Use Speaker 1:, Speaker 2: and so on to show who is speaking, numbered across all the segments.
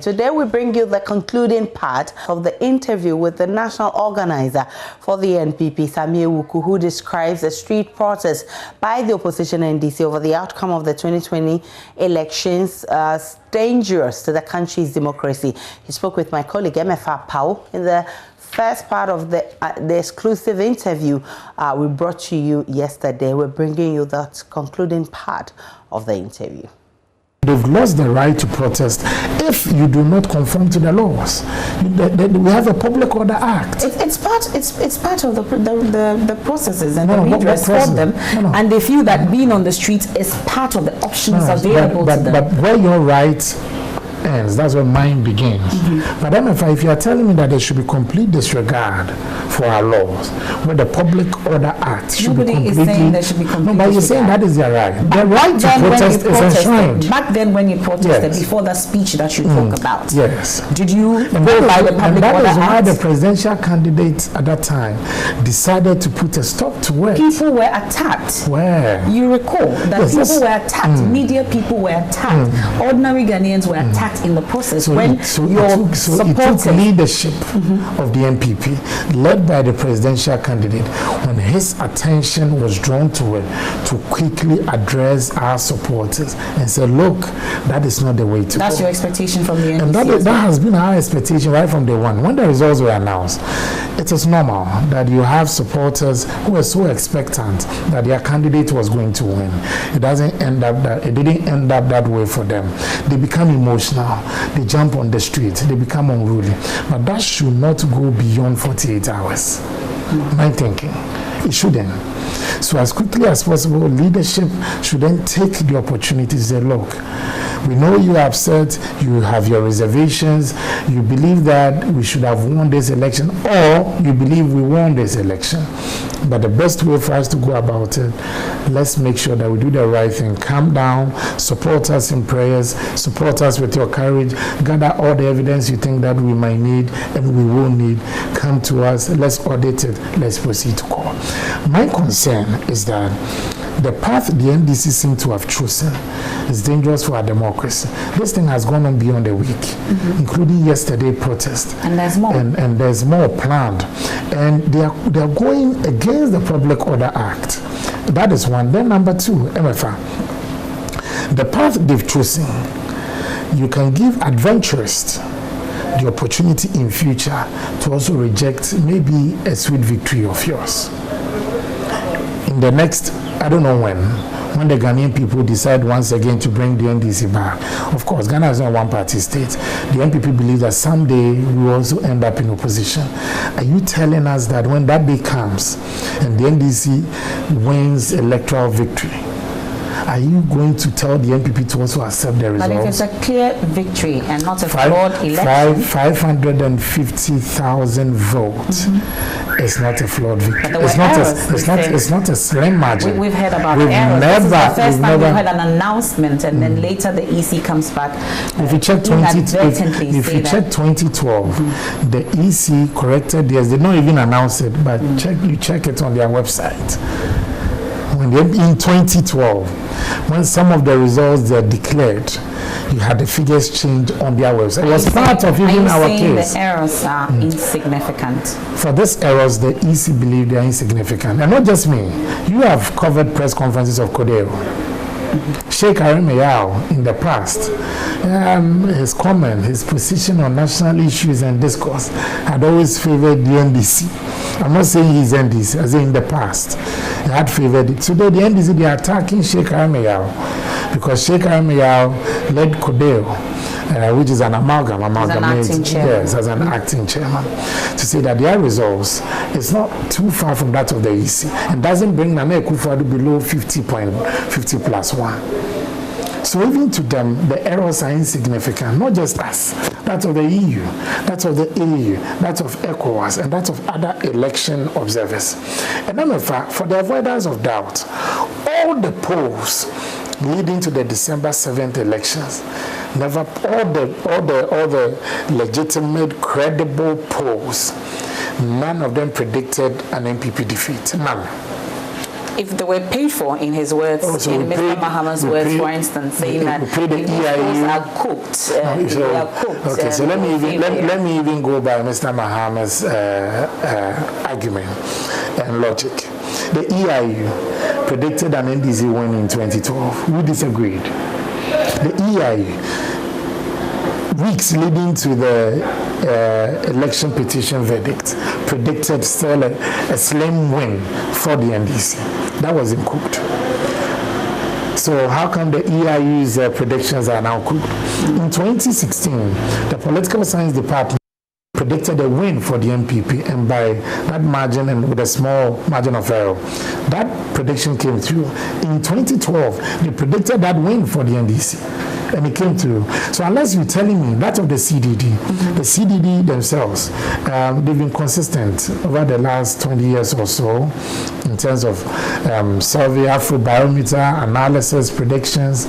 Speaker 1: Today we bring you the concluding part of the interview with the national organizer for the NPP, Sammi Awuku, who describes the street protest by the opposition NDC over the outcome of the 2020 elections as dangerous to the country's democracy. He spoke with my colleague MFA Pau in the first part of the exclusive interview we brought to you yesterday. We're bringing you that concluding part of the interview.
Speaker 2: They've lost the right to protest if you do not conform to the laws. We have a Public Order Act.
Speaker 1: It's part of the processes and the redress for them, and they feel that being on the streets is part of the options available to them.
Speaker 2: But where your right ends, that's where mine begins. But if you are telling me that there should be complete disregard for our laws, where the Public Order Act should be completely...
Speaker 1: Nobody is saying there should be complete
Speaker 2: but you're saying that is their right. The right to protest is enshrined.
Speaker 1: Back then when you protested, before that speech that you talk about, did you
Speaker 2: go by the Public Order Act? And that is why the presidential candidate at that time decided to put a stop to it.
Speaker 1: People were attacked.
Speaker 2: Where?
Speaker 1: You recall that people were attacked, media people were attacked, ordinary Ghanaians were attacked in the process.
Speaker 2: It took leadership of the NPP, led by the presidential candidate, when his attention was drawn to it, to quickly address our supporters and say, look, that is not the way to go.
Speaker 1: That's your expectation from the NDC?
Speaker 2: And that has been our expectation right from day one. When the results were announced, it is normal that you have supporters who are so expectant that their candidate was going to win. It didn't end up that way for them. They become emotional. They jump on the street. They become unruly. But that should not go beyond 48 hours. My thinking. It shouldn't. So as quickly as possible, leadership should then take the opportunity to say, look, we know you are upset, you have your reservations, you believe that we should have won this election, or you believe we won this election. But the best way for us to go about it, let's make sure that we do the right thing. Calm down, support us in prayers, support us with your courage, gather all the evidence you think that we might need and we will need. Come to us, let's audit it, let's proceed to court. My concern is that the path the NDC seem to have chosen is dangerous for our democracy. This thing has gone on beyond a week, including yesterday's protest.
Speaker 1: And there's more.
Speaker 2: And there's more planned. And they are going against the Public Order Act. That is one. Then number two, MFA. The path they've chosen, you can give adventurists the opportunity in future to also reject maybe a sweet victory of yours. In the next, I don't know when the Ghanaian people decide once again to bring the NDC back. Of course, Ghana is not a one-party state. The NPP believes that someday we will also end up in opposition. Are you telling us that when that day comes and the NDC wins electoral victory, are you going to tell the NPP to also accept the results?
Speaker 1: But if it's a clear victory and not a flawed election...
Speaker 2: 550,000 votes. It's not a flawed victory. It's not a slim margin.
Speaker 1: We've heard about errors. This is the first time we've had an announcement, and then later the EC comes back.
Speaker 2: If you check 2012, the EC corrected theirs. They don't even announce it, but you check it on their website. In 2012, when some of the results are declared, you had the figures change on their website. It was part of even our case.
Speaker 1: The errors are insignificant.
Speaker 2: For these errors, the EC believe they are insignificant. And not just me. You have covered press conferences of Kodeo. Sheikh Arimeyao in the past, his comment, his position on national issues and discourse had always favored the NDC. I'm not saying he's NDC, as in the past. He had favored it. Today, the NDC, they are attacking Sheikh Arimeyao because Sheikh Arimeyao led Kodeo, which is an amalgamate, yes, as an acting chairman, to say that their results is not too far from that of the EC and doesn't bring Nana Akufo-Addo below 50 plus 1. So even to them, the errors are insignificant, not just us, that of the EU, that of the AU, that of ECOWAS, and that of other election observers. And then for the avoidance of doubt, all the polls leading to the December 7th elections, all the legitimate, credible polls, none of them predicted an NPP defeat. None.
Speaker 3: if they were paid for, in his words, in Mr. Mahama's words, for instst, saying that the are cooked. They are cooked.
Speaker 2: Okay, so let me even go by Mr. Mahama's argument and logic. The EIU predicted an NDC win in 2012. Who disagreed? The EIU, weeks leading to the election petition verdict, predicted still a slim win for the NDC. That wasn't cooked. So how come the EIU's predictions are now cooked? In 2016, the Political Science Department predicted a win for the NPP, and by that margin and with a small margin of error, that prediction came through. In 2012, they predicted that win for the NDC, and it came through. So unless you're telling me that of the CDD, the CDD themselves, they've been consistent over the last 20 years or so in terms of survey, Afrobarometer, analysis, predictions.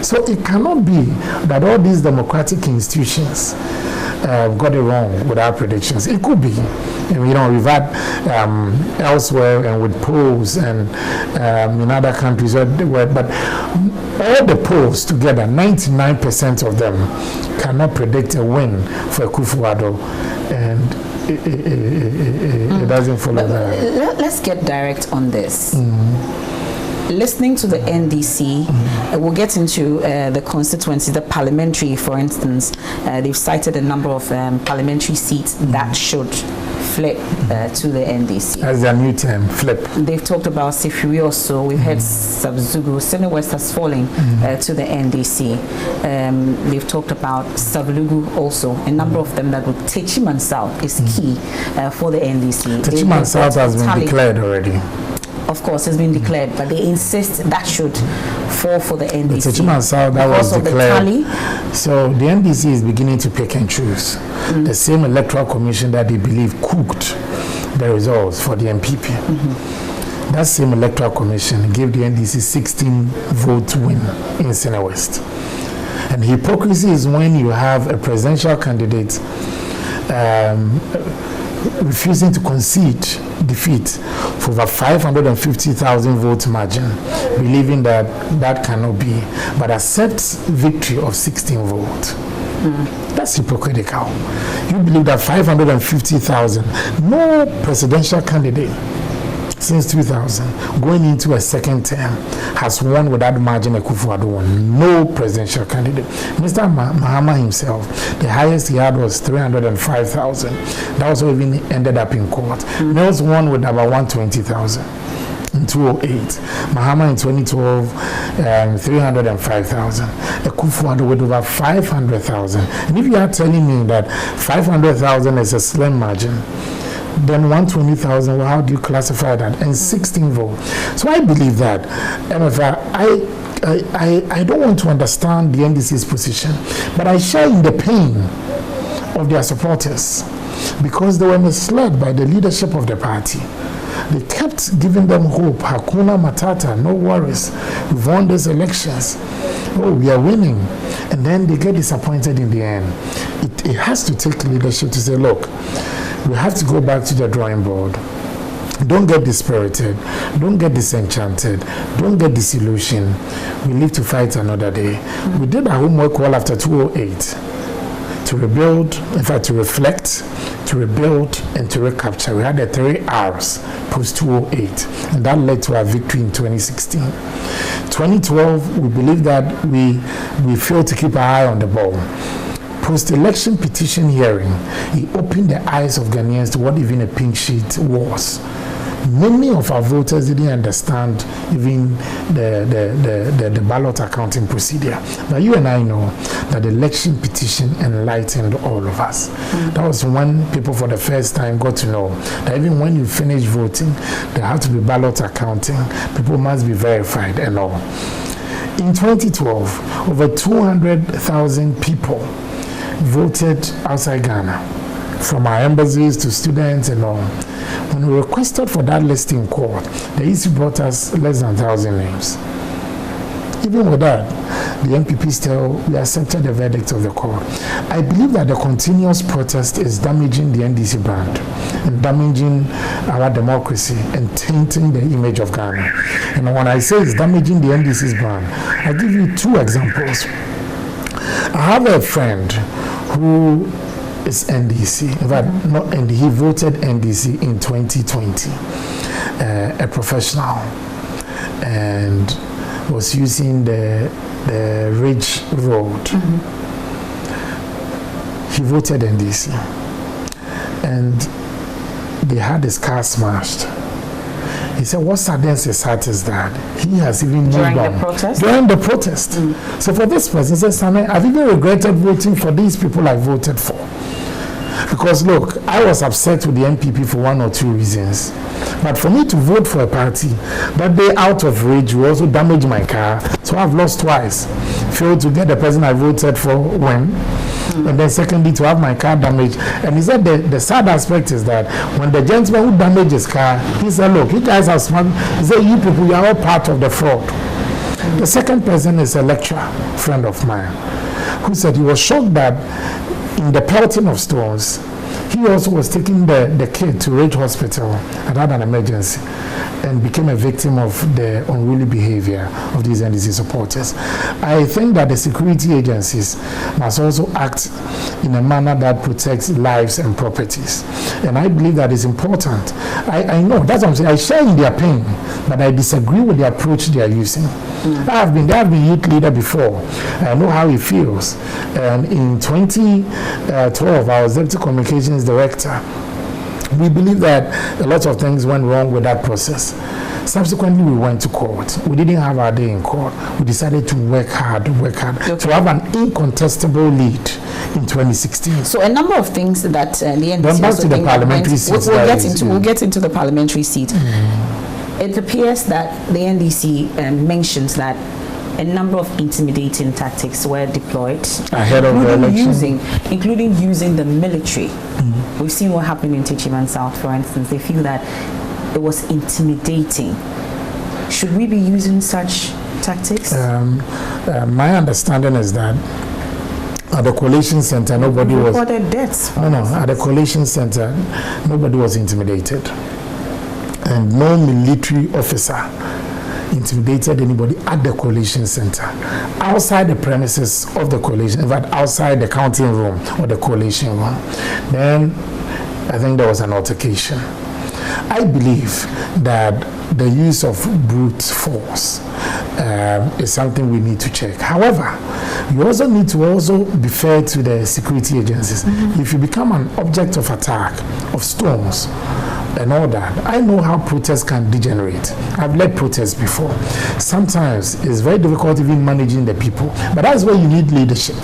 Speaker 2: So it cannot be that all these democratic institutions got it wrong with our predictions. It could be. And, we've had elsewhere and with polls and in other countries, but all the polls together, 99% of them cannot predict a win for Akufo-Addo, and it doesn't follow that.
Speaker 3: Let's get direct on this. Listening to the NDC, we'll get into the constituency, the parliamentary, for instance. They've cited a number of parliamentary seats that should flip to the NDC.
Speaker 2: As their new term, flip.
Speaker 3: They've talked about Sifiri also. We've heard Sabzugu. Sene West has fallen to the NDC. They've talked about Savlugu also. A number of them that would. Techiman South is key for the NDC.
Speaker 2: Techiman South has been declared already.
Speaker 3: Of course, it's been declared, but they insist that should fall for the NDC.
Speaker 2: The Techiman South, that was declared. So the NDC is beginning to pick and choose. The same electoral commission that they believe cooked the results for the MPP. That same electoral commission gave the NDC 16 vote win in Sene West. And hypocrisy is when you have a presidential candidate refusing to concede defeat for over 550,000 vote margin, believing that that cannot be, but accepts victory of 16 votes. That's hypocritical. You believe that 550,000, no presidential candidate since 2000 going into a second term has won with that margin Akufo-Addo won. No presidential candidate. Mr. Mahama himself, the highest he had was 305,000. That also even ended up in court. Mills won with about 120,000 in 2008. Mahama in 2012, 305,000. Akufo-Addo with over 500,000. And if you are telling me that 500,000 is a slim margin, then 120,000, well, how do you classify that? And 16 votes. So I believe that. I don't want to understand the NDC's position, but I share in the pain of their supporters because they were misled by the leadership of the party. They kept giving them hope. Hakuna Matata, no worries. We've won these elections. Oh, we are winning. And then they get disappointed in the end. It has to take leadership to say, look, we have to go back to the drawing board. Don't get dispirited. Don't get disenchanted. Don't get disillusioned. We live to fight another day. We did our homework well after 2008 to rebuild, in fact, to reflect, to rebuild, and to recapture. We had the 3 R's post 2008, and that led to our victory in 2016. 2012, we believe that we failed to keep our eye on the ball. Post-election petition hearing, he opened the eyes of Ghanaians to what even a pink sheet was. Many of our voters didn't understand even the ballot accounting procedure. But you and I know that the election petition enlightened all of us. That was when people for the first time got to know that even when you finish voting, there have to be ballot accounting. People must be verified and all. In 2012, over 200,000 people voted outside Ghana, from our embassies to students and all. When we requested for that list in court, the EC brought us less than 1,000 names. even with that, the NPP still, we accepted the verdict of the court. I believe that the continuous protest is damaging the NDC brand and damaging our democracy and tainting the image of Ghana. And when I say it's damaging the NDC's brand, I'll give you 2 examples. I have a friend who is NDC, in fact, not NDC, he voted NDC in 2020, a professional, and was using the Ridge Road. He voted NDC, and they had his car smashed. He said, what saddens his heart is that he has even moved on.
Speaker 3: During the protest?
Speaker 2: During the protest. So for this person, he says, Sammi, I've even regretted voting for these people I voted for. Because look, I was upset with the NPP for 1 or 2 reasons. But for me to vote for a party, that day out of rage will also damage my car. So I've lost twice. Failed to get the person I voted for win. And then secondly, to have my car damaged. And he said the sad aspect is that when the gentleman who damaged his car, he said, look, you guys are smart. He said, you people, you are all part of the fraud. The second person is a lecturer, friend of mine, who said he was shocked that in the pelting of stones, he also was taking the kid to Ridge Hospital and had an emergency and became a victim of the unruly behavior of these NDC supporters. I think that the security agencies must also act in a manner that protects lives and properties. And I believe that is important. I know, that's what I'm saying. I share in their pain, but I disagree with the approach they are using. I have been youth leader before. I know how it feels. And in 2012, I was Deputy Communications Director. We believe that a lot of things went wrong with that process. Subsequently, we went to court. We didn't have our day in court. We decided to work hard to have an incontestable lead in 2016.
Speaker 3: So a number of things that the NDC
Speaker 2: then back to the parliamentary seat.
Speaker 3: We'll get into the parliamentary seat. It appears that the NDC mentions that a number of intimidating tactics were deployed
Speaker 2: ahead of the election,
Speaker 3: including using the military. We've seen what happened in Techiman South, for instance. They feel that it was intimidating. Should we be using such tactics?
Speaker 2: My understanding is that at the collation center, nobody was
Speaker 3: reported deaths.
Speaker 2: No, at the collation center, nobody was intimidated, and no military officer intimidated anybody at the collation center. Outside the premises of the collation, in fact, outside the counting room or the collation room, then I think there was an altercation. I believe that the use of brute force is something we need to check. However, you also need to be fair to the security agencies. If you become an object of attack, of stones, and all that, I know how protests can degenerate. I've led protests before. Sometimes it's very difficult even managing the people, but that's where you need leadership.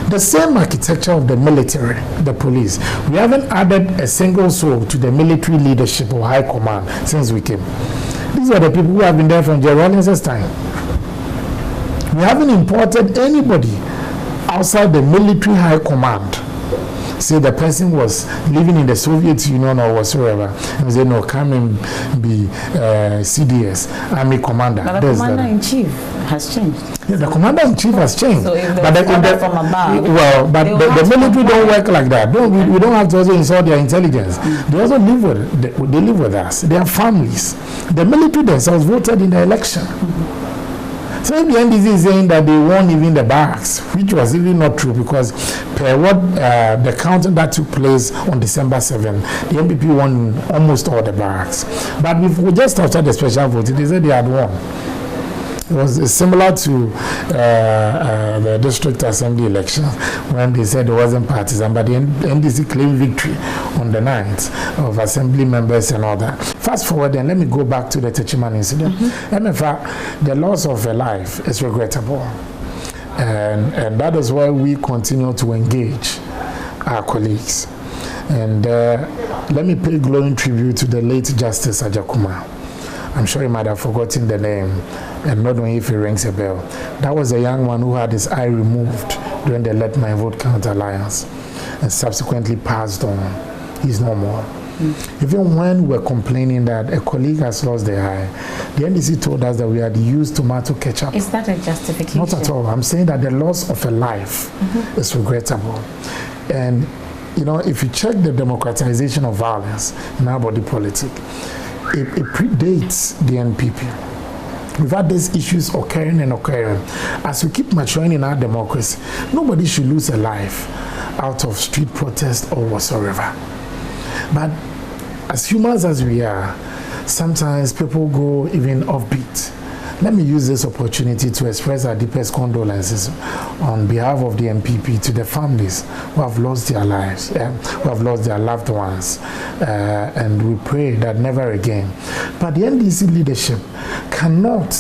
Speaker 2: The same architecture of the military, the police, we haven't added a single soul to the military leadership or high command since we came. These are the people who have been there from Jerry Rawlings's time. We haven't imported anybody outside the military high command. Say the person was living in the Soviet Union or whatsoever, and say, no, come and be CDS, Army Commander.
Speaker 3: But the Commander-in-Chief has changed.
Speaker 2: Yeah, the Commander-in-Chief has changed.
Speaker 3: So if but from above,
Speaker 2: the military don't work like that. We don't have to also insult their intelligence. They also live with us. They have families. The military themselves voted in the election. So the NDC is saying that they won even the barracks, which was really not true, because per what the counting that took place on December 7, the NPP won almost all the barracks. But we just after the special vote, they said they had won. It was similar to the district assembly election when they said it wasn't partisan, but the NDC claimed victory on the 9th of assembly members and all that. Fast forward, and let me go back to the Techiman incident. And in fact, the loss of a life is regrettable. And that is why we continue to engage our colleagues. And let me pay glowing tribute to the late Justice Ajakuma. I'm sure you might have forgotten the name and not knowing if it rings a bell. That was a young man who had his eye removed during the Let My Vote Count Alliance and subsequently passed on. He's no more. Even when we were complaining that a colleague has lost their eye, the NDC told us that we had used tomato ketchup.
Speaker 3: Is that a justification?
Speaker 2: Not at all. I'm saying that the loss of a life is regrettable. And, you know, if you check the democratization of violence in our body politic, it predates the NPP. We've had these issues occurring and occurring. As we keep maturing in our democracy, nobody should lose a life out of street protest or whatsoever. But as humans as we are, sometimes people go even offbeat. Let me use this opportunity to express our deepest condolences on behalf of the NPP to the families who have lost their lives, who have lost their loved ones, and we pray that never again. But the NDC leadership cannot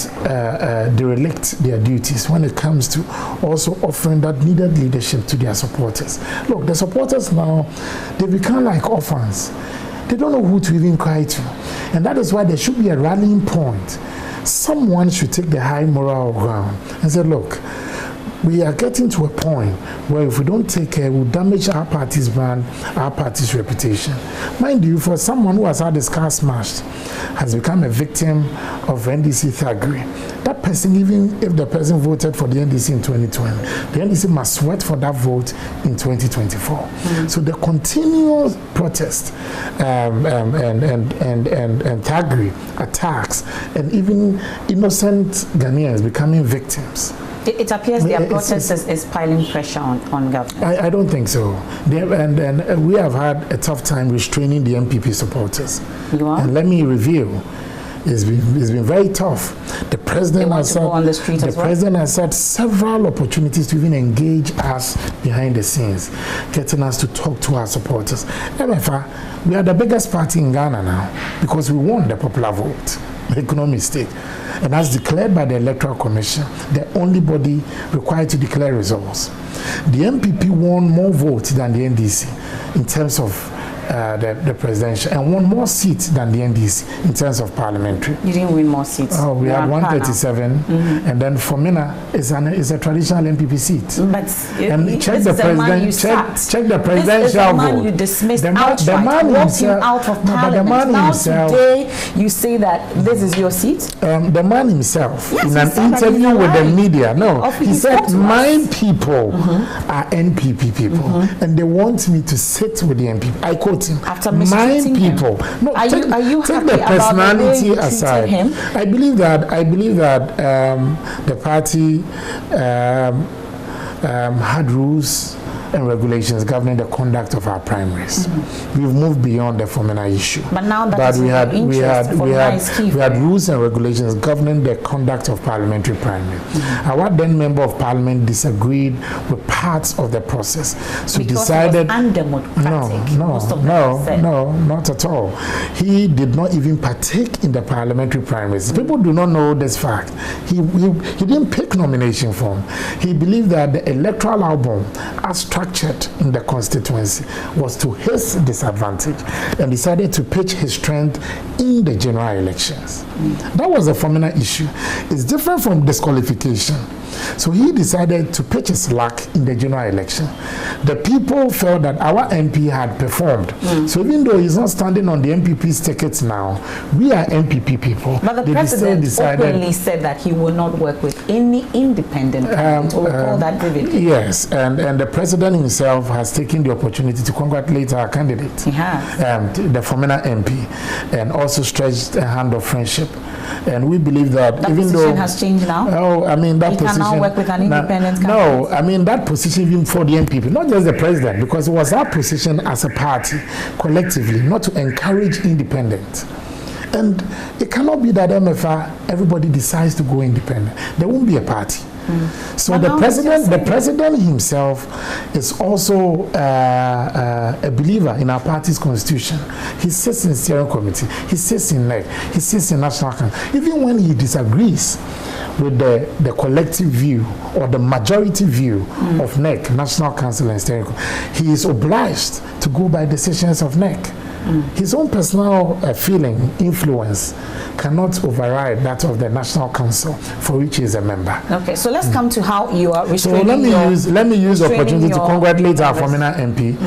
Speaker 2: derelict their duties when it comes to also offering that needed leadership to their supporters. Look, the supporters now, they become like orphans. They don't know who to even cry to. And that is why there should be a rallying point. Someone should take the high moral ground and say, look, we are getting to a point where if we don't take care, we'll damage our party's brand, our party's reputation. Mind you, for someone who has had his car smashed, has become a victim of NDC thuggery, that person, even if the person voted for the NDC in 2020, the NDC must sweat for that vote in 2024. So the continual protest and thuggery, attacks, and even innocent Ghanaians becoming victims.
Speaker 3: It appears their protest is piling pressure on government.
Speaker 2: I don't think so. And we have had a tough time restraining the NPP supporters.
Speaker 3: You are?
Speaker 2: And let me reveal, it's been very tough. The president has had several opportunities to even engage us behind the scenes, getting us to talk to our supporters. MFA, we are the biggest party in Ghana now because we won the popular vote. Make no mistake. And as declared by the Electoral Commission, the only body required to declare results. The NPP won more votes than the NDC in terms of the presidential, and won more seats than the NDC in terms of parliamentary.
Speaker 3: You didn't win more seats.
Speaker 2: Oh, we had 137, and then Fomena is a traditional NPP seat.
Speaker 3: But
Speaker 2: and check the presidential vote.
Speaker 3: You dismissed outright,
Speaker 2: the man himself,
Speaker 3: out of parliament.
Speaker 2: But the man himself,
Speaker 3: today you say that this is your seat.
Speaker 2: The man himself,
Speaker 3: yes,
Speaker 2: in an interview with the media, he said, "My people are NPP people, and they want me to sit with the NPP." I quote him.
Speaker 3: After
Speaker 2: my people.
Speaker 3: No, are you
Speaker 2: take
Speaker 3: happy
Speaker 2: the personality
Speaker 3: about the way you
Speaker 2: aside.
Speaker 3: him?
Speaker 2: I believe that the party had rules and regulations governing the conduct of our primaries. We've moved beyond the Fomena issue.
Speaker 3: But now that
Speaker 2: we had rules and regulations governing the conduct of parliamentary primary. Our then member of parliament disagreed with parts of the process, so
Speaker 3: because
Speaker 2: decided
Speaker 3: it was undemocratic.
Speaker 2: No, not at all. He did not even partake in the parliamentary primaries. People do not know this fact. He didn't pick nomination form. He believed that the electoral album, as structured in the constituency, was to his disadvantage, and decided to pitch his strength in the general elections. That was a Fomena issue. It's different from disqualification. So he decided to pitch his luck in the general election. The people felt that our MP had performed. So even though he's not standing on the MPP's tickets now, we are MPP people.
Speaker 3: But the president openly said that he will not work with any independent candidate. We'll call that vividly.
Speaker 2: Yes, and the president himself has taken the opportunity to congratulate our candidate.
Speaker 3: He has.
Speaker 2: The Fomena MP, and also stretched a hand of friendship. And we believe that even though
Speaker 3: position has changed now.
Speaker 2: Oh, I mean that
Speaker 3: he
Speaker 2: position.
Speaker 3: Can now work with an independent candidate.
Speaker 2: No, I mean that position even for the NPP, not just the president, because it was our position as a party, collectively, not to encourage independent. And it cannot be that MFR everybody decides to go independent. There won't be a party. So the president himself is also a believer in our party's constitution. He sits in steering committee, he sits in NEC, he sits in national council. Even when he disagrees with the collective view or the majority view of NEC, National Council and Steering Committee, he is obliged to go by decisions of NEC. His own personal feeling, influence, cannot override that of the National Council for which he is a member.
Speaker 3: Okay, so let's come to how you are restraining.
Speaker 2: So let me use the opportunity to congratulate our former MP.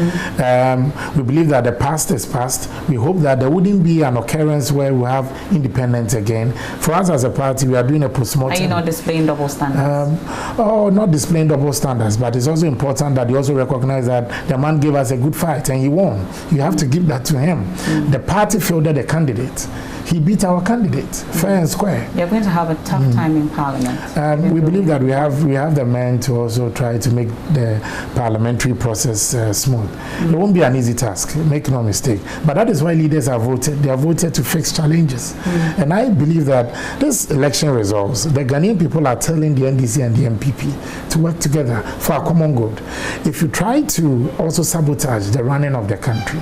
Speaker 2: We believe that the past is past. We hope that there wouldn't be an occurrence where we have independence again. For us as a party, we are doing a postmortem.
Speaker 3: Are you not displaying double standards?
Speaker 2: Not displaying double standards, but it's also important that you also recognize that the man gave us a good fight and he won. You have to give that to him. The party fielded a candidate. He beat our candidate, fair and square.
Speaker 3: You're going to have a tough time in Parliament.
Speaker 2: We believe that we have the men to also try to make the parliamentary process smooth. It won't be an easy task, make no mistake. But that is why leaders have voted. They have voted to fix challenges. And I believe that this election results, the Ghanaian people are telling the NDC and the MPP to work together for a common good. If you try to also sabotage the running of the country,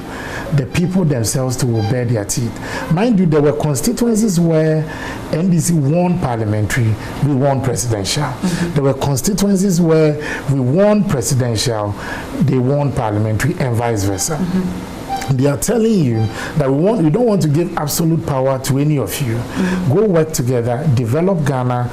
Speaker 2: the people themselves too will bear their teeth. Mind you, there were constituencies where NDC won parliamentary, we won presidential. There were constituencies where we won presidential, they won parliamentary, and vice versa. They are telling you that we don't want to give absolute power to any of you. Go work together, develop Ghana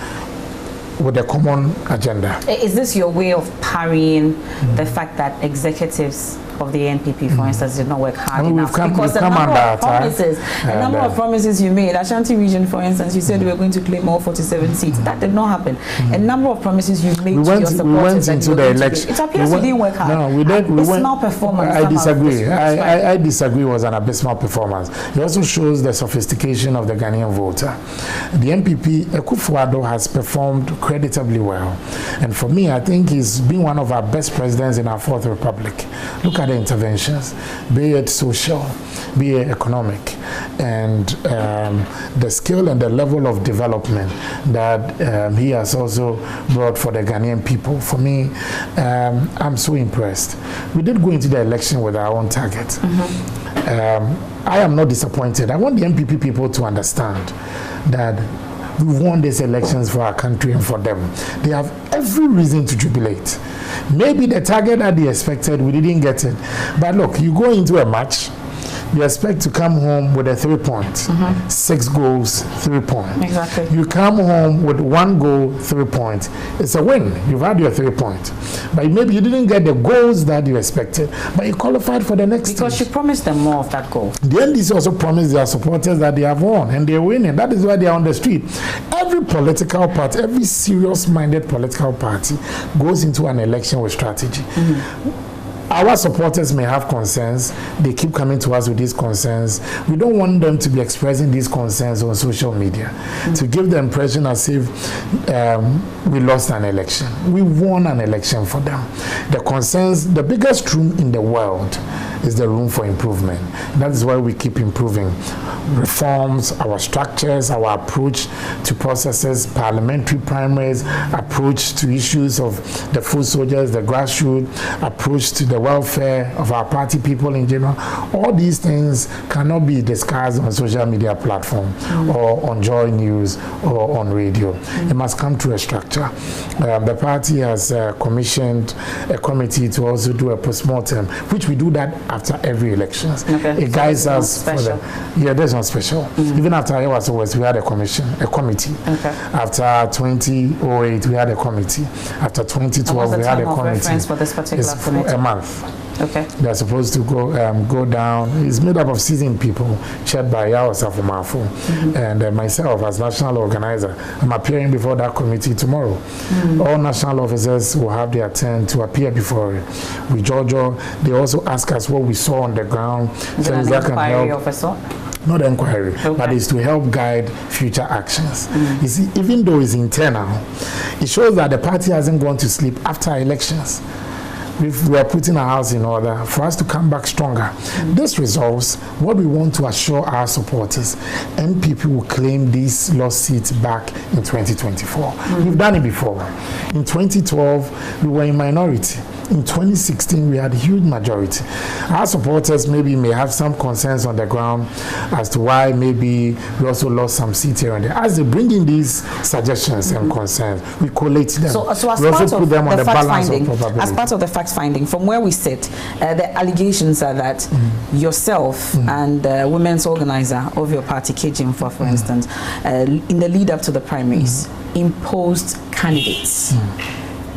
Speaker 2: with a common agenda.
Speaker 3: Is this your way of parrying the fact that executives of the NPP, for instance, did not work hard enough? Because the number of promises you made, Ashanti region, for instance, you said we were going to claim all 47 seats. That did not happen. A number of promises you made to your supporters.
Speaker 2: We went into the election.
Speaker 3: It appears you didn't work hard.
Speaker 2: No, we did.
Speaker 3: Abysmal performance.
Speaker 2: I disagree. I disagree. It was an abysmal performance. It also shows the sophistication of the Ghanaian voter. The NPP, Akufo-Addo, has performed creditably well. And for me, I think he's been one of our best presidents in our Fourth Republic. Look at the interventions, be it social, be it economic, and the skill and the level of development that he has also brought for the Ghanaian people. For me, I'm so impressed. We did go into the election with our own target. I am not disappointed. I want the NPP people to understand that we won these elections for our country and for them. They have every reason to jubilate. Maybe the target that they expected, we didn't get it. But look, you go into a match, you expect to come home with a 3 points, 6 goals, 3 points.
Speaker 3: Exactly.
Speaker 2: You come home with 1 goal, 3 points. It's a win. You've had your 3 points. But maybe you didn't get the goals that you expected, but you qualified for the next
Speaker 3: because
Speaker 2: stage.
Speaker 3: You promised them more of that goal.
Speaker 2: The NDC also promised their supporters that they have won and they're winning. That is why they are on the street. Every political party, every serious-minded political party goes into an election with strategy. Our supporters may have concerns. They keep coming to us with these concerns. We don't want them to be expressing these concerns on social media to give the impression as if we lost an election. We won an election for them. The concerns, the biggest room in the world is the room for improvement. That is why we keep improving reforms, our structures, our approach to processes, parliamentary primaries, approach to issues of the foot soldiers, the grassroots, approach to the welfare of our party people in general. All these things cannot be discussed on social media platform or on JoyNews or on radio. It must come to a structure. The party has commissioned a committee to also do a postmortem, which we do that after every election. It guides us for the... Yeah, there's no special. Even after I was always, we had a committee. After 2008, we had a committee. After 2012, we had a committee.
Speaker 3: For this particular committee?
Speaker 2: A month.
Speaker 3: Okay.
Speaker 2: They're supposed to go down. It's made up of seasoned people, chaired by Yao Safumafu and myself as national organizer. I'm appearing before that committee tomorrow. All national officers will have their turn to appear before it. With Giorgio, they also ask us what we saw on the ground.
Speaker 3: Things that can help.
Speaker 2: Not inquiry, but it's to help guide future actions. You see, even though it's internal, it shows that the party hasn't gone to sleep after elections. We are putting our house in order for us to come back stronger. This resolves what we want to assure our supporters. NPP will claim these lost seats back in 2024. We've done it before. In 2012, we were in minority. In 2016, we had a huge majority. Our supporters maybe may have some concerns on the ground as to why maybe we also lost some seats here and there. As they bring in these suggestions and concerns, we collate them.
Speaker 3: So as
Speaker 2: we
Speaker 3: part
Speaker 2: also
Speaker 3: of
Speaker 2: put them on the
Speaker 3: fact
Speaker 2: balance
Speaker 3: finding,
Speaker 2: of probability.
Speaker 3: as part of the fact finding, from where we sit, the allegations are that yourself and women's organizer of your party, KG Mfa, for instance, in the lead up to the primaries, imposed candidates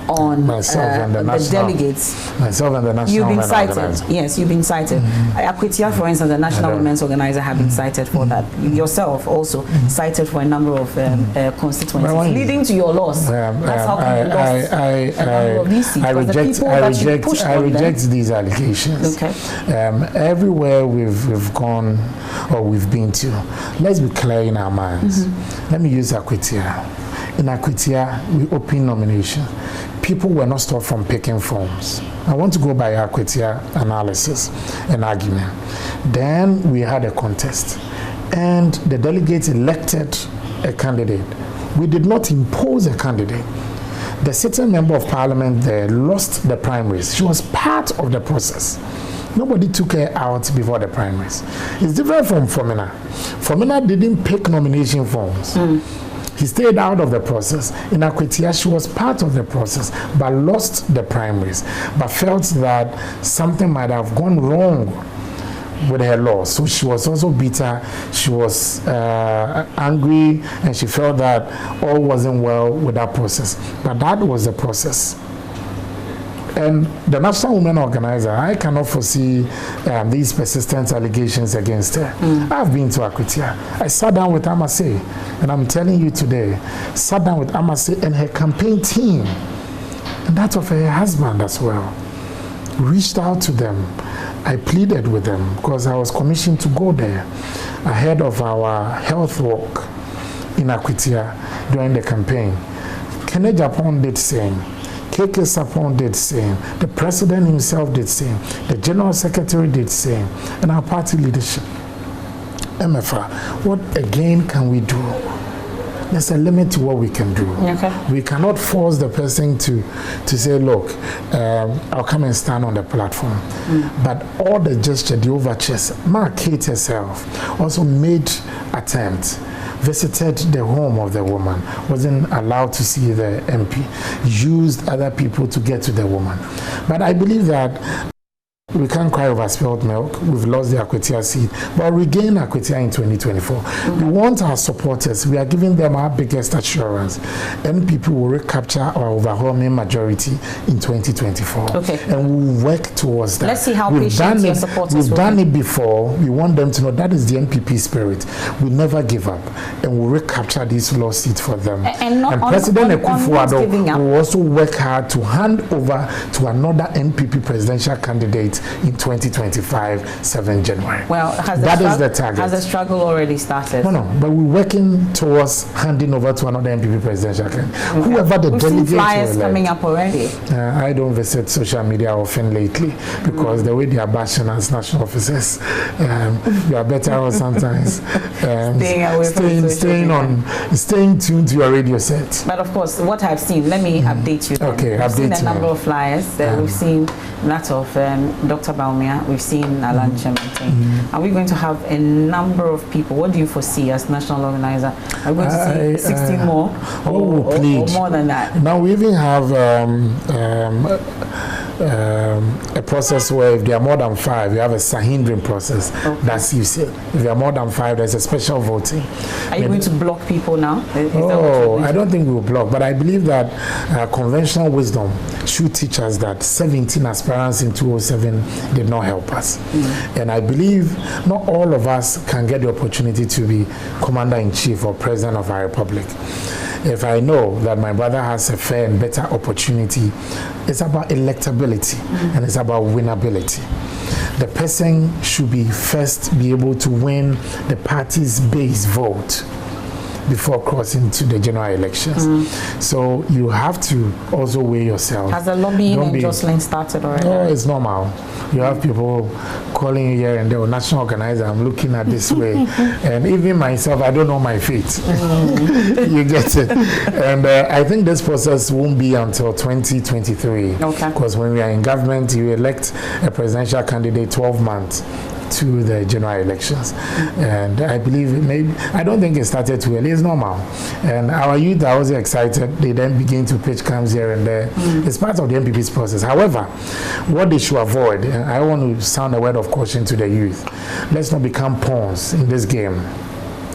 Speaker 3: on
Speaker 2: myself and the
Speaker 3: delegates.
Speaker 2: Myself and the national
Speaker 3: You've been
Speaker 2: women
Speaker 3: cited.
Speaker 2: organizer.
Speaker 3: Yes, you've been cited. Akwitia, for instance, the national women's organizer, have been cited for that. Yourself also cited for a number of constituencies, leading to your loss. That's how you lost a number of these seats.
Speaker 2: I reject these allegations.
Speaker 3: Okay.
Speaker 2: Everywhere we've gone or we've been to, let's be clear in our minds. Let me use Akwitia. In Akwitia, we open nomination. People were not stopped from picking forms. I want to go by Akwitia analysis and argument. Then we had a contest, and the delegates elected a candidate. We did not impose a candidate. The sitting member of parliament there lost the primaries. She was part of the process. Nobody took her out before the primaries. It's different from Fomina. Fomina didn't pick nomination forms. He stayed out of the process. In Akwitia, she was part of the process, but lost the primaries, but felt that something might have gone wrong with her loss. So she was also bitter. She was angry, and she felt that all wasn't well with that process. But that was the process. And the National Women Organizer, I cannot foresee these persistent allegations against her. I've been to Akwitia. I sat down with Amase, and I'm telling you today, sat down with Amase and her campaign team, and that of her husband as well. Reached out to them. I pleaded with them because I was commissioned to go there ahead of our health walk in Akwitia during the campaign. Kene Japan did same. KK Sapon did same. The president himself did same. The general secretary did same. And our party leadership. MFA, what again can we do? There's a limit to what we can do.
Speaker 3: Okay.
Speaker 2: We cannot force the person to say, look, I'll come and stand on the platform. But all the gesture, the overtures, Mark Kate herself also made attempts, visited the home of the woman, wasn't allowed to see the MP, used other people to get to the woman. But I believe that we can't cry over spilled milk. We've lost the Akwitia seat, but regain Akwitia in 2024. We want our supporters. We are giving them our biggest assurance. NPP will recapture our overwhelming majority in 2024.
Speaker 3: Okay.
Speaker 2: And we'll work towards that.
Speaker 3: Let's see how patient your supporters
Speaker 2: We've
Speaker 3: will
Speaker 2: done
Speaker 3: be.
Speaker 2: it before. We want them to know that is the NPP spirit. We never give up, and we'll recapture these lost seats for them.
Speaker 3: And
Speaker 2: President Akufo-Addo will also work hard to hand over to another NPP presidential candidate in 2025, 7 January.
Speaker 3: Well,
Speaker 2: that is the target.
Speaker 3: Has the struggle already started?
Speaker 2: No, but we're working towards handing over to another NPP presidential candidate. Whoever the
Speaker 3: We've
Speaker 2: delegate
Speaker 3: seen flyers
Speaker 2: will elect.
Speaker 3: coming up already.
Speaker 2: I don't visit social media often lately because the way they are bashing us national officers, you are better off sometimes staying tuned to your radio set.
Speaker 3: But of course, what I've seen, let me update you.
Speaker 2: Okay,
Speaker 3: we've seen
Speaker 2: update
Speaker 3: a number of flyers. We've seen that of Dr. Baumia. We've seen Alan Chemate. Are we going to have a number of people? What do you foresee as national organizer? Are we going to see 16 more or more than that?
Speaker 2: Now we even have a process where if there are more than 5, you have a Sahindran process. Okay. That's you said. If there are more than 5, there's a special voting.
Speaker 3: Are you going to block people now?
Speaker 2: I don't think we will block, but I believe that conventional wisdom should teach us that 17 aspirants in 2007 did not help us. And I believe not all of us can get the opportunity to be commander-in-chief or president of our republic. If I know that my brother has a fair and better opportunity, it's about electability and it's about winnability. The person should be first be able to win the party's base vote. before crossing to the general elections. So you have to also weigh yourself.
Speaker 3: Has the lobbying and jostling started already?
Speaker 2: No, it's normal. You have people calling you here and there, national organizer, I'm looking at this way. And even myself, I don't know my fate. You get it. And I think this process won't be until 2023.
Speaker 3: Okay.
Speaker 2: Because when we are in government, you elect a presidential candidate 12 months to the general elections. And I believe I don't think it started too early. It's normal. And our youth are also excited. They then begin to pitch camps here and there. It's part of the NPP's process. However, what they should avoid, and I want to sound a word of caution to the youth, let's not become pawns in this game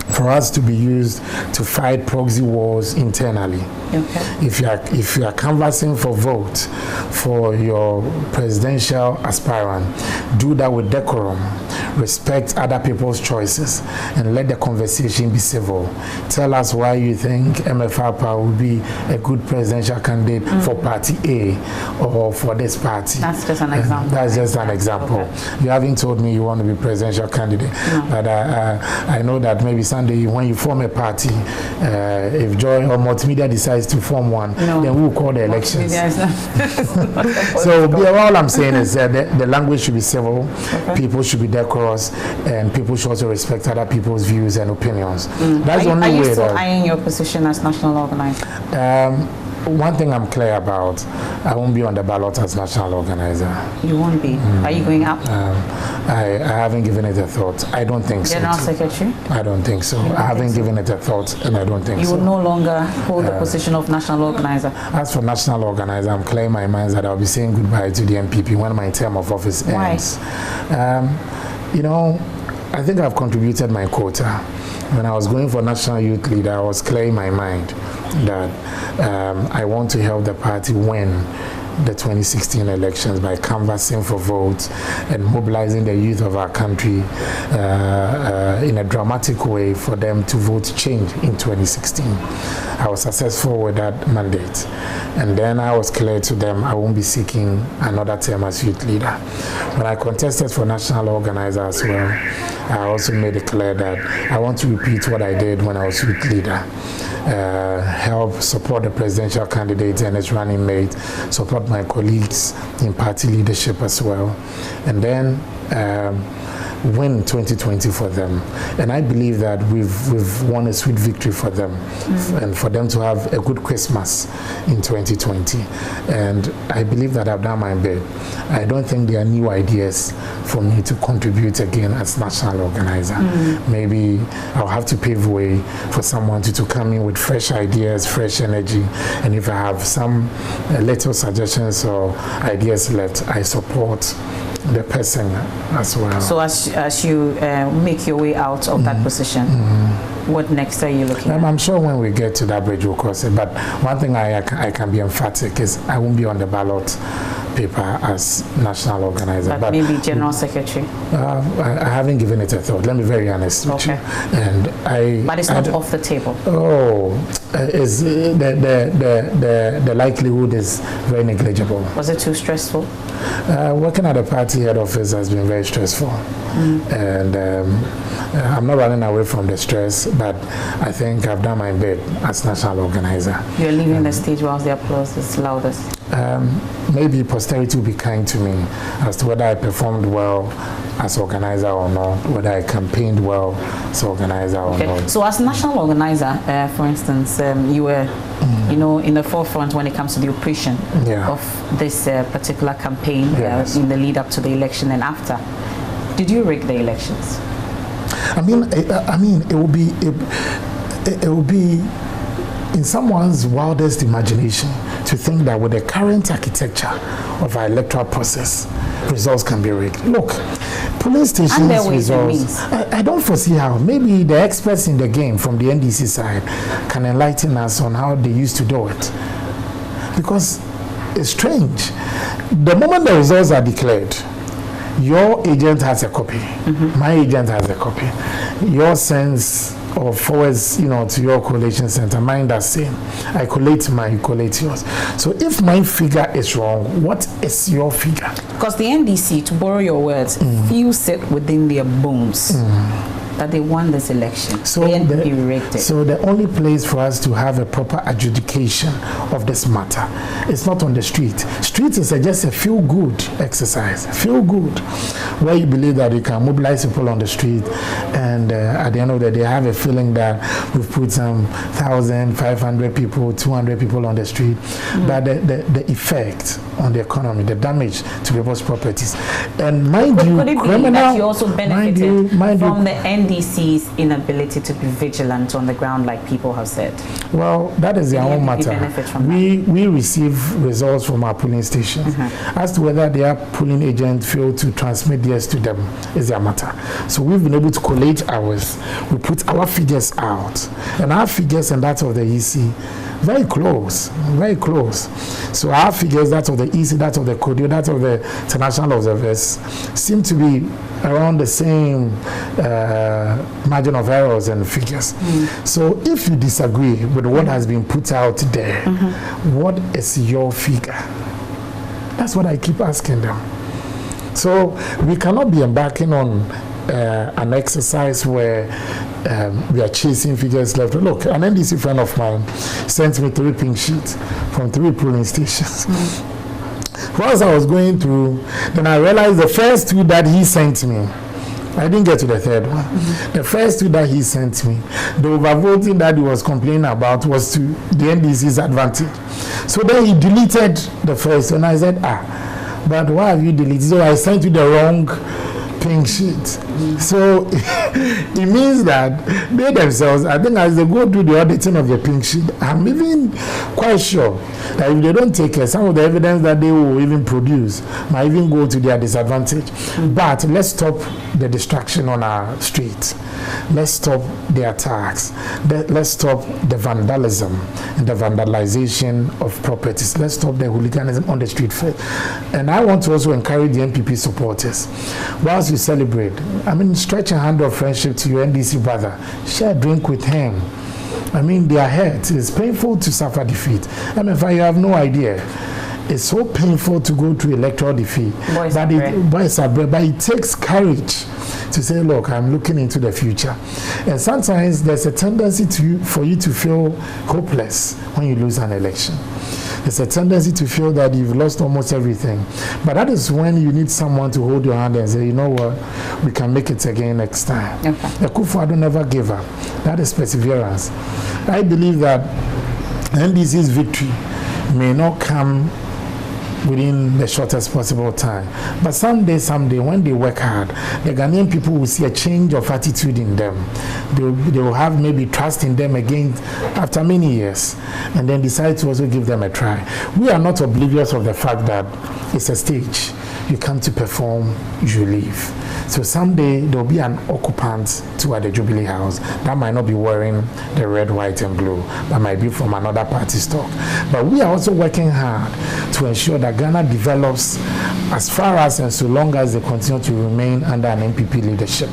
Speaker 2: for us to be used to fight proxy wars internally.
Speaker 3: Okay.
Speaker 2: If you are canvassing for vote for your presidential aspirant, do that with decorum. Respect other people's choices and let the conversation be civil. Tell us why you think MFRPA will be a good presidential candidate for party A or for this party.
Speaker 3: That's just an example.
Speaker 2: That's just an example. Okay. You haven't told me you want to be presidential candidate, but I know that maybe Sunday when you form a party, if Joy or Multimedia decides to form one, then we'll call the elections. So all I'm saying is that the language should be civil, people should be decorous, and people should also respect other people's views and opinions. That's the only way. Are you
Speaker 3: still eyeing your position as national organizer?
Speaker 2: One thing I'm clear about, I won't be on the ballot as national organizer.
Speaker 3: You won't be? Are you going up?
Speaker 2: I haven't given it a thought. I don't think so.
Speaker 3: General Secretary?
Speaker 2: I don't think so. I haven't given it a thought, and I don't think so.
Speaker 3: You will no longer hold the position of national organizer?
Speaker 2: As for national organizer, I'm clearing my mind that I'll be saying goodbye to the NPP when my term of office ends. You know, I think I've contributed my quota. When I was going for national youth leader, I was clearing my mind that I want to help the party win the 2016 elections by canvassing for votes and mobilizing the youth of our country in a dramatic way for them to vote change in 2016. I was successful with that mandate. And then I was clear to them I won't be seeking another term as youth leader. When I contested for national organizer as well, I also made it clear that I want to repeat what I did when I was youth leader. Help support the presidential candidate and his running mate, support my colleagues in party leadership as well, and then win 2020 for them. And I believe that we've won a sweet victory for them, and for them to have a good Christmas in 2020. And I believe that I've done my bit. I don't think there are new ideas for me to contribute again as national organizer. Maybe I'll have to pave way for someone to come in with fresh ideas, fresh energy. And if I have some little suggestions or ideas left, I support the person as well.
Speaker 3: So as you make your way out of that position, what next are you looking at?
Speaker 2: I'm sure when we get to that bridge we'll cross it, but one thing I can be emphatic is I won't be on the ballot paper as national organizer.
Speaker 3: But maybe general secretary?
Speaker 2: I haven't given it a thought. Let me be very honest with you. And
Speaker 3: but it's not off the table?
Speaker 2: Oh, is the likelihood is very negligible.
Speaker 3: Was it too stressful?
Speaker 2: Working at a party head office has been very stressful. And I'm not running away from the stress, but I think I've done my bit as national organizer.
Speaker 3: You're leaving the stage whilst the applause is loudest.
Speaker 2: Maybe posterity will be kind to me as to whether I performed well as organizer or not, whether I campaigned well as organizer or not.
Speaker 3: So as national organizer, for instance, you were in the forefront when it comes to the operation of this particular campaign in the lead up to the election and after. Did you rig the elections?
Speaker 2: I mean, it will be in someone's wildest imagination to think that with the current architecture of our electoral process, results can be rigged. Look, police stations results, I don't foresee how. Maybe the experts in the game from the NDC side can enlighten us on how they used to do it. Because it's strange. The moment the results are declared, your agent has a copy. My agent has a copy. Your sense or forwards, to your collation center, mine the same. I collate mine, you collate yours. So if my figure is wrong, what is your figure?
Speaker 3: Because the NDC, to borrow your words, feels it within their bones that they won this election.
Speaker 2: So
Speaker 3: the NPP rigged it.
Speaker 2: So the only place for us to have a proper adjudication of this matter is not on the street. Street is just a feel-good exercise, feel-good, where you believe that you can mobilize people on the street, and at the end of the day, have a feeling that we've put some 1,500 people, 200 people on the street, but the effect on the economy, the damage to people's properties, and mind you,
Speaker 3: could it be
Speaker 2: criminal,
Speaker 3: that you also benefited from
Speaker 2: the
Speaker 3: NDC's inability to be vigilant on the ground, like people have said?
Speaker 2: Well, that is their own matter. We receive results from our polling stations. As to whether their polling agents fail to transmit theirs to them is their matter. So we've been able to collate ours. We put our figures out, and our figures and that of the EC very close, very close. So our figures, that of the EC, that of the CODIO, that of the international observers, seem to be around the same margin of errors and figures. So if you disagree with what has been put out there, what is your figure? That's what I keep asking them. So we cannot be embarking on an exercise where we are chasing figures left. Look, an NDC friend of mine sent me 3 pink sheets from 3 polling stations. Once I was going through, then I realized the first 2 that he sent me, I didn't get to the 3rd one. The first 2 that he sent me, the overvoting that he was complaining about was to the NDC's advantage. So then he deleted the first, and I said, but why have you deleted? So I sent you the wrong pink sheet. So it means that they themselves, I think as they go through the auditing of the pink sheet, I'm even quite sure that if they don't take care, some of the evidence that they will even produce might even go to their disadvantage. But let's stop the distraction on our streets. Let's stop the attacks. Let's stop the vandalism and the vandalization of properties. Let's stop the hooliganism on the street. And I want to also encourage the NPP supporters. Whilst you celebrate, I mean, stretch a hand of friendship to your NDC brother. Share a drink with him. I mean, their hurt. It's painful to suffer defeat. I mean, you have no idea. It's so painful to go through electoral defeat. But it takes courage to say, look, I'm looking into the future. And sometimes there's a tendency for you to feel hopeless when you lose an election. There's a tendency to feel that you've lost almost everything. But that is when you need someone to hold your hand and say, you know what, we can make it again next time. Akufo-Addo never gave up. That is perseverance. I believe that NDC's victory may not come within the shortest possible time. But someday, when they work hard, the Ghanaian people will see a change of attitude in them. They will have maybe trust in them again after many years, and then decide to also give them a try. We are not oblivious of the fact that it's a stage. You come to perform, you leave. So someday there will be an occupant too at the Jubilee House that might not be wearing the red, white, and blue, but might be from another party stock. But we are also working hard to ensure that Ghana develops as far as and so long as they continue to remain under an NPP leadership,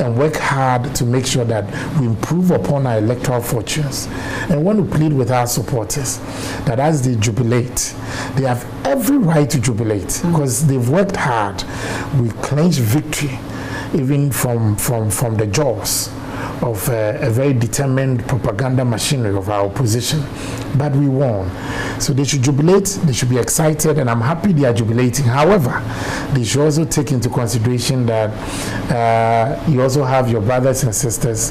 Speaker 2: and work hard to make sure that we improve upon our electoral fortunes. And want to plead with our supporters that as they jubilate, they have every right to jubilate because they've worked hard. We clinched victory even from the jaws of a very determined propaganda machinery of our opposition, but we won. So they should jubilate, they should be excited, and I'm happy they are jubilating. However, they should also take into consideration that you also have your brothers and sisters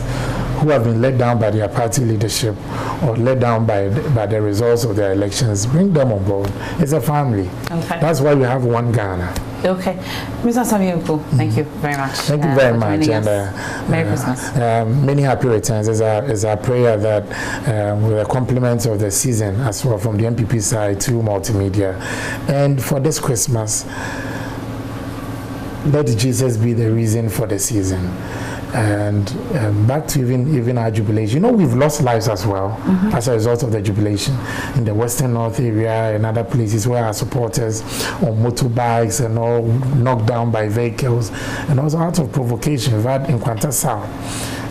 Speaker 2: who have been let down by their party leadership or let down by the results of their elections. Bring them on board. It's a family. Okay. That's why we have one Ghana.
Speaker 3: Okay. Mr. Sammi Awuku, thank you very much.
Speaker 2: Thank you very much. And
Speaker 3: Merry Christmas.
Speaker 2: Many happy returns. Is our prayer that with the compliments of the season as well from the NPP side to multimedia. And for this Christmas, let Jesus be the reason for the season. And back to even our jubilation. You know, we've lost lives as well as a result of the jubilation in the Western North area and other places where our supporters on motorbikes and all knocked down by vehicles, and also out of provocation. We've had in Kwanta South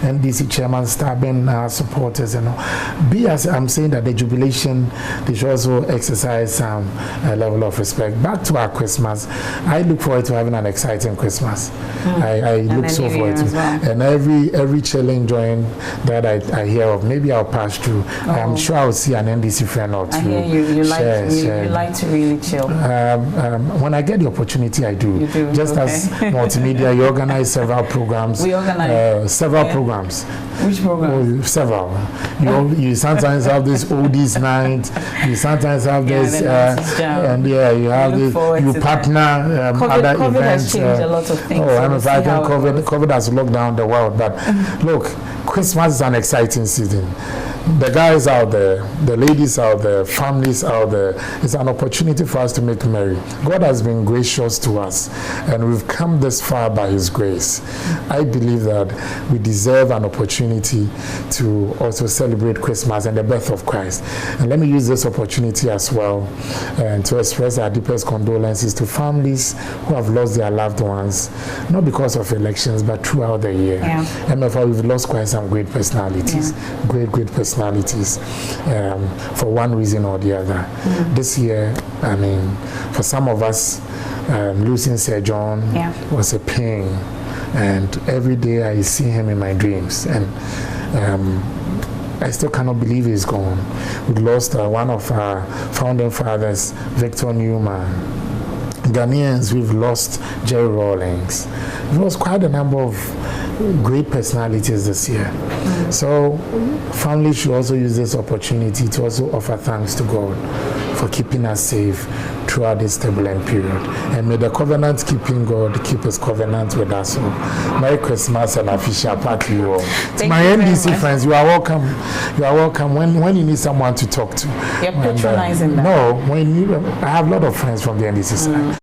Speaker 2: NDC chairman stabbing our supporters and all. As I'm saying that the jubilation, they should also exercise a level of respect. Back to our Christmas, I look forward to having an exciting Christmas. I look so forward to it. Well. And every chilling joint that I hear of, maybe I'll pass through. I'm sure I'll see an NDC friend or two.
Speaker 3: I hear you. You like to really chill.
Speaker 2: When I get the opportunity, I do.
Speaker 3: You do.
Speaker 2: Just as multimedia, you organize several programs.
Speaker 3: We organize
Speaker 2: several programs.
Speaker 3: Which program?
Speaker 2: Several. You sometimes have this oldies night. You sometimes have this, and you have this. You partner other
Speaker 3: COVID
Speaker 2: events.
Speaker 3: Has changed a lot of things.
Speaker 2: I think COVID has locked down the world. But look, Christmas is an exciting season. The guys out there, the ladies out there, families out there, it's an opportunity for us to make merry. God has been gracious to us, and we've come this far by His grace. I believe that we deserve an opportunity to also celebrate Christmas and the birth of Christ. And let me use this opportunity as well to express our deepest condolences to families who have lost their loved ones, not because of elections, but throughout the year. MFR, we've lost quite some great personalities, great personalities. For one reason or the other. This year, I mean, for some of us, losing Sir John was a pain, and every day I see him in my dreams, and I still cannot believe he's gone. We lost one of our founding fathers, Victor Newman. Ghanaians, we've lost Jerry Rawlings. We've lost quite a number of great personalities this year. So families should also use this opportunity to also offer thanks to God for keeping us safe throughout this turbulent period. And may the covenant keeping God keep His covenant with us all. Merry Christmas and official party you all. To my NDC friends, you are welcome. You are welcome when you need someone to talk to.
Speaker 3: You're patronizing them.
Speaker 2: No, I have a lot of friends from the NDC side.